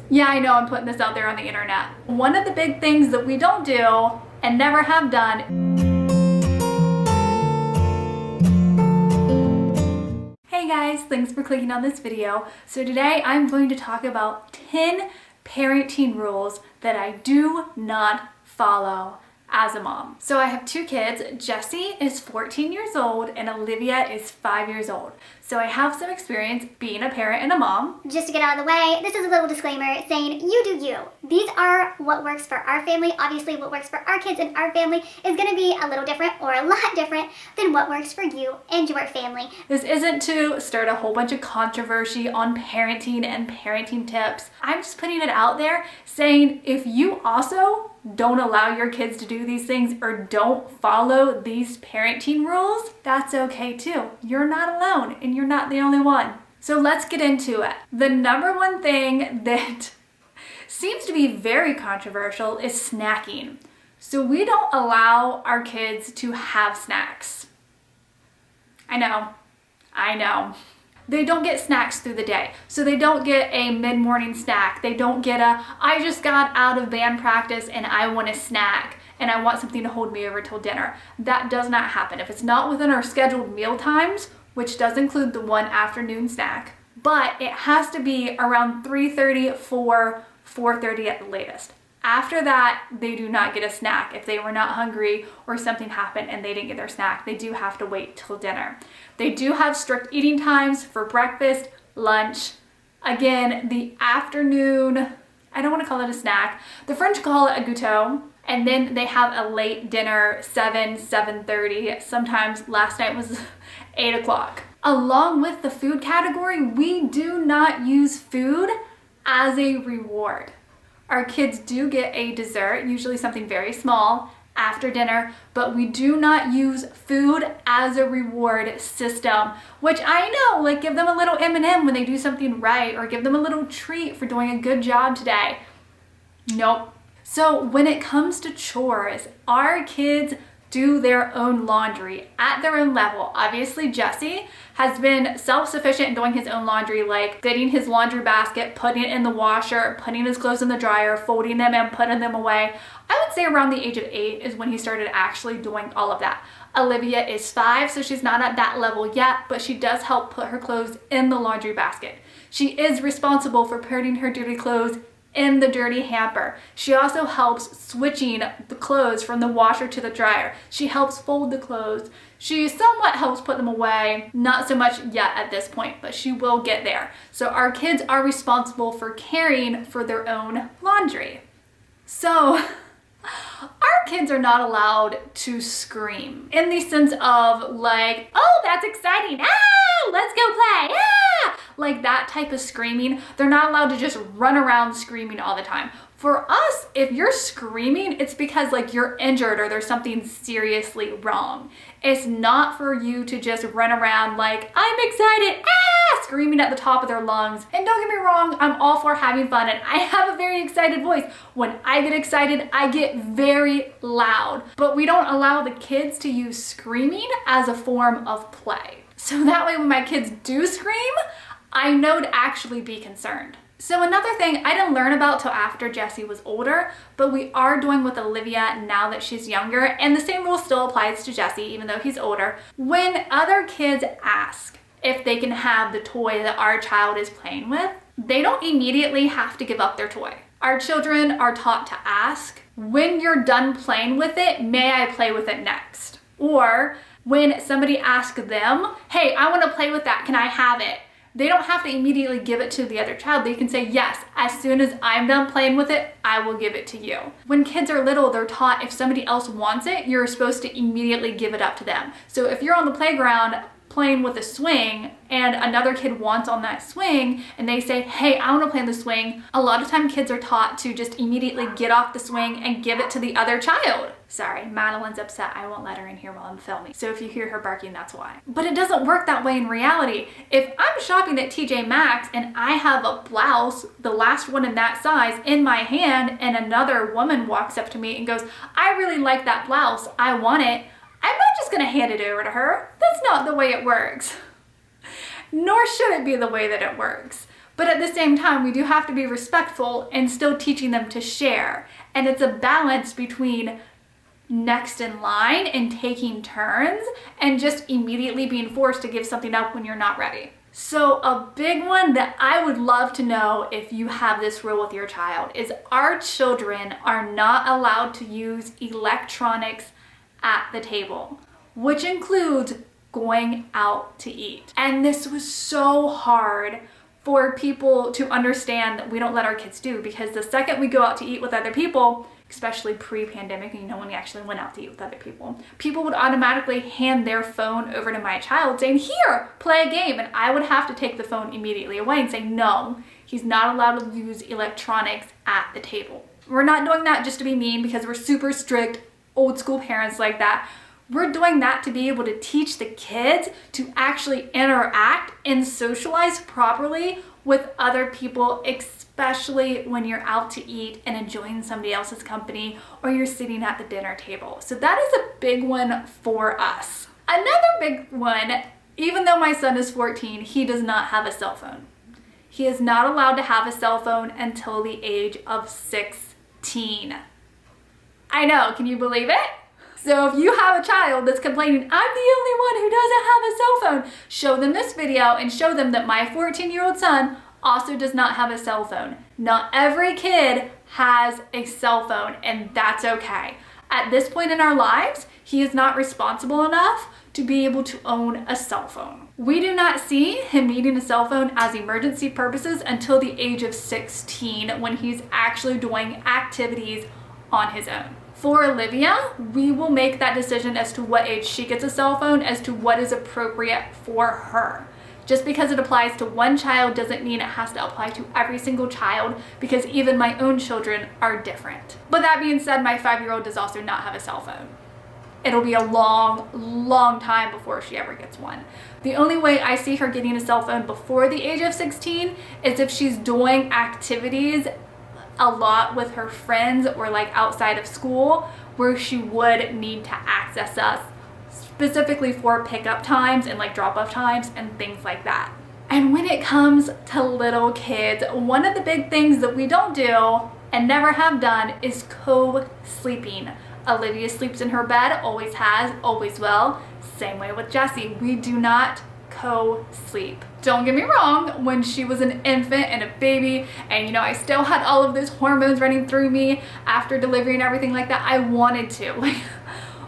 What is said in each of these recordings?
Yeah, I know I'm putting this out there on the internet. One of the big things that we don't do and never have done. Hey guys, thanks for clicking on this video. So today I'm going to talk about 10 parenting rules that I do not follow as a mom. So I have two kids. Jessie is 14 years old and Olivia is 5 years old. So I have some experience being a parent and a mom. Just to get out of the way, this is a little disclaimer saying you do you. These are what works for our family. Obviously what works for our kids and our family is going to be a little different or a lot different than what works for you and your family. This isn't to start a whole bunch of controversy on parenting and parenting tips. I'm just putting it out there saying if you also don't allow your kids to do these things or don't follow these parenting rules, that's okay too. You're not alone and you're not the only one. So let's get into it. The number one thing that seems to be very controversial is snacking. So we don't allow our kids to have snacks. I know. They don't get snacks through the day. So they don't get a mid-morning snack. They don't get I just got out of band practice and I want a snack and I want something to hold me over till dinner. That does not happen. If it's not within our scheduled meal times, which does include the one afternoon snack, but it has to be around 3:30, 4:30 at the latest. After that, they do not get a snack. If they were not hungry or something happened and they didn't get their snack, they do have to wait till dinner. They do have strict eating times for breakfast, lunch. Again, the afternoon, I don't want to call it a snack. The French call it a gâteau. And then they have a late dinner, 7:30. Sometimes last night was 8 o'clock. Along with the food category, we do not use food as a reward. Our kids do get a dessert, usually something very small, after dinner, but we do not use food as a reward system, which I know, like give them a little M&M when they do something right, or give them a little treat for doing a good job today. Nope. So when it comes to chores, our kids do their own laundry at their own level. Obviously, Jessie has been self-sufficient in doing his own laundry, like fitting his laundry basket, putting it in the washer, putting his clothes in the dryer, folding them and putting them away. I would say around the age of 8 is when he started actually doing all of that. Olivia is 5, so she's not at that level yet, but she does help put her clothes in the laundry basket. She is responsible for putting her dirty clothes in the dirty hamper. She also helps switching the clothes from the washer to the dryer. She helps fold the clothes. She somewhat helps put them away. Not so much yet at this point, but she will get there. So our kids are responsible for caring for their own laundry. So our kids are not allowed to scream in the sense of like, oh, that's exciting. Ah, let's go play. Ah, like that type of screaming. They're not allowed to just run around screaming all the time. For us, if you're screaming, it's because like you're injured or there's something seriously wrong. It's not for you to just run around like, I'm excited, ah, screaming at the top of their lungs. And don't get me wrong, I'm all for having fun and I have a very excited voice. When I get excited, I get very loud. But we don't allow the kids to use screaming as a form of play. So that way when my kids do scream, I know to actually be concerned. So another thing I didn't learn about till after Jessie was older, but we are doing with Olivia now that she's younger, and the same rule still applies to Jessie even though he's older. When other kids ask if they can have the toy that our child is playing with, they don't immediately have to give up their toy. Our children are taught to ask, when you're done playing with it, may I play with it next? Or when somebody asks them, hey, I want to play with that, can I have it? They don't have to immediately give it to the other child. They can say, yes, as soon as I'm done playing with it, I will give it to you. When kids are little, they're taught if somebody else wants it, you're supposed to immediately give it up to them. So if you're on the playground playing with a swing and another kid wants on that swing and they say, hey, I want to play on the swing, a lot of time kids are taught to just immediately get off the swing and give it to the other child. Sorry, Madeline's upset. I won't let her in here while I'm filming. So if you hear her barking, that's why. But it doesn't work that way in reality. If I'm shopping at TJ Maxx and I have a blouse, the last one in that size, in my hand, and another woman walks up to me and goes, I really like that blouse, I want it, I'm not just gonna hand it over to her. That's not the way it works. Nor should it be the way that it works. But at the same time, we do have to be respectful and still teaching them to share. And it's a balance between next in line and taking turns and just immediately being forced to give something up when you're not ready. So a big one that I would love to know if you have this rule with your child is our children are not allowed to use electronics at the table, which includes going out to eat. And this was so hard for people to understand that we don't let our kids do, because the second we go out to eat with other people, especially pre-pandemic, when we actually went out to eat with other people, people would automatically hand their phone over to my child saying, here, play a game. And I would have to take the phone immediately away and say, no, he's not allowed to use electronics at the table. We're not doing that just to be mean because we're super strict, old school parents like that. We're doing that to be able to teach the kids to actually interact and socialize properly with other people, especially when you're out to eat and enjoying somebody else's company or you're sitting at the dinner table. So that is a big one for us. Another big one, even though my son is 14, he does not have a cell phone. He is not allowed to have a cell phone until the age of 16. I know, can you believe it? So if you have a child that's complaining, I'm the only one who doesn't have a cell phone, show them this video and show them that my 14-year-old son also does not have a cell phone. Not every kid has a cell phone, and that's okay. At this point in our lives, he is not responsible enough to be able to own a cell phone. We do not see him needing a cell phone as emergency purposes until the age of 16, when he's actually doing activities on his own. For Olivia, we will make that decision as to what age she gets a cell phone, as to what is appropriate for her. Just because it applies to one child doesn't mean it has to apply to every single child, because even my own children are different. But that being said, my 5-year-old does also not have a cell phone. It'll be a long, long time before she ever gets one. The only way I see her getting a cell phone before the age of 16 is if she's doing activities a lot with her friends or like outside of school, where she would need to access us specifically for pickup times and like drop-off times and things like that. And when it comes to little kids, one of the big things that we don't do and never have done is co-sleeping. Olivia sleeps in her bed, always has, always will. Same way with Jessie. We do not co-sleep. Don't get me wrong, when she was an infant and a baby and I still had all of those hormones running through me after delivery and everything like that, I wanted to. Like,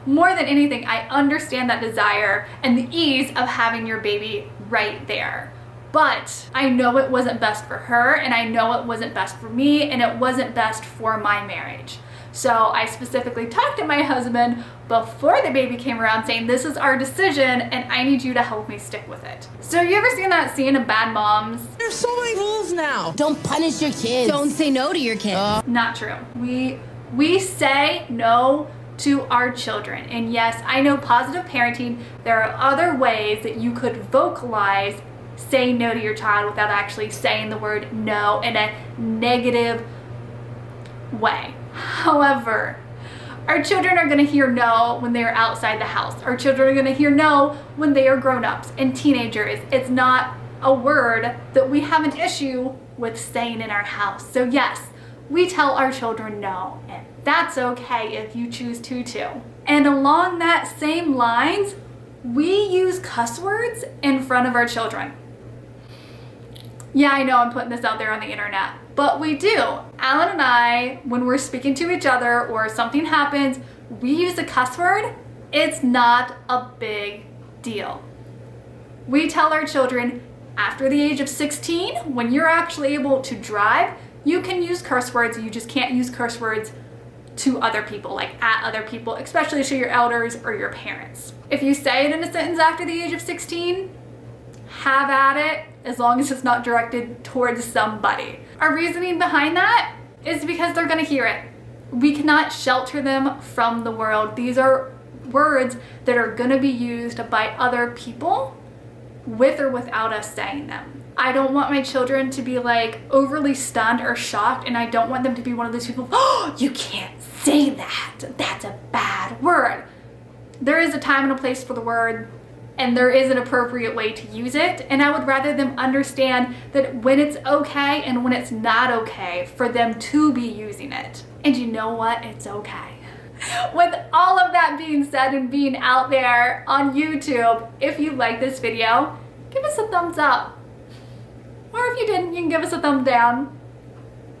more than anything, I understand that desire and the ease of having your baby right there. But I know it wasn't best for her, and I know it wasn't best for me, and it wasn't best for my marriage. So I specifically talked to my husband before the baby came around saying, this is our decision and I need you to help me stick with it. So you ever seen that scene of Bad Moms? There's so many rules now. Don't punish your kids. Don't say no to your kids. Not true. We say no to our children. And yes, I know positive parenting, there are other ways that you could vocalize saying no to your child without actually saying the word no in a negative way. However, our children are going to hear no when they are outside the house. Our children are going to hear no when they are grown-ups and teenagers. It's not a word that we have an issue with saying in our house. So yes, we tell our children no, and that's okay if you choose to too. And along that same lines, we use cuss words in front of our children. Yeah, I know I'm putting this out there on the internet, but we do. Alan and I, when we're speaking to each other or something happens, we use a cuss word. It's not a big deal. We tell our children after the age of 16, when you're actually able to drive, you can use curse words. You just can't use curse words to other people, like at other people, especially to your elders or your parents. If you say it in a sentence after the age of 16, have at it, as long as it's not directed towards somebody. Our reasoning behind that is because they're gonna hear it. We cannot shelter them from the world. These are words that are gonna be used by other people with or without us saying them. I don't want my children to be like overly stunned or shocked, and I don't want them to be one of those people, oh, you can't say that. That's a bad word. There is a time and a place for the word. and there is an appropriate way to use it, and I would rather them understand that when it's okay and when it's not okay for them to be using it. And you know what? It's okay. With all of that being said and being out there on YouTube, if you like this video, give us a thumbs up. Or if you didn't, you can give us a thumb down.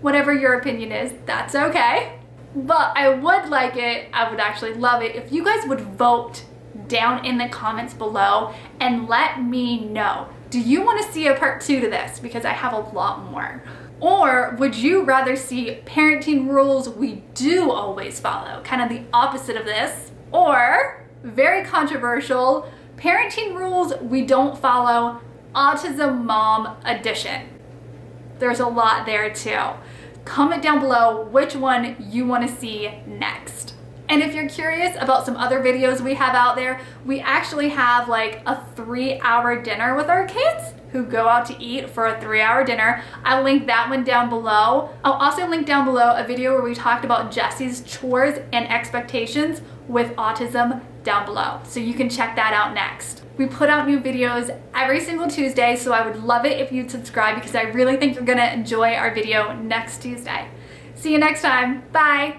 Whatever your opinion is, that's okay. But I would like it, I would actually love it, if you guys would vote down in the comments below and let me know. Do you want to see a part 2 to this? Because I have a lot more. Or would you rather see parenting rules we do always follow, kind of the opposite of this? Or, very controversial, parenting rules we don't follow, Autism Mom edition. There's a lot there too. Comment down below which one you want to see next. And if you're curious about some other videos we have out there, we actually have like a 3-hour dinner with our kids who go out to eat for a 3-hour dinner. I'll link that one down below. I'll also link down below a video where we talked about Jesse's chores and expectations with autism down below. So you can check that out next. We put out new videos every single Tuesday, so I would love it if you'd subscribe because I really think you're gonna enjoy our video next Tuesday. See you next time. Bye.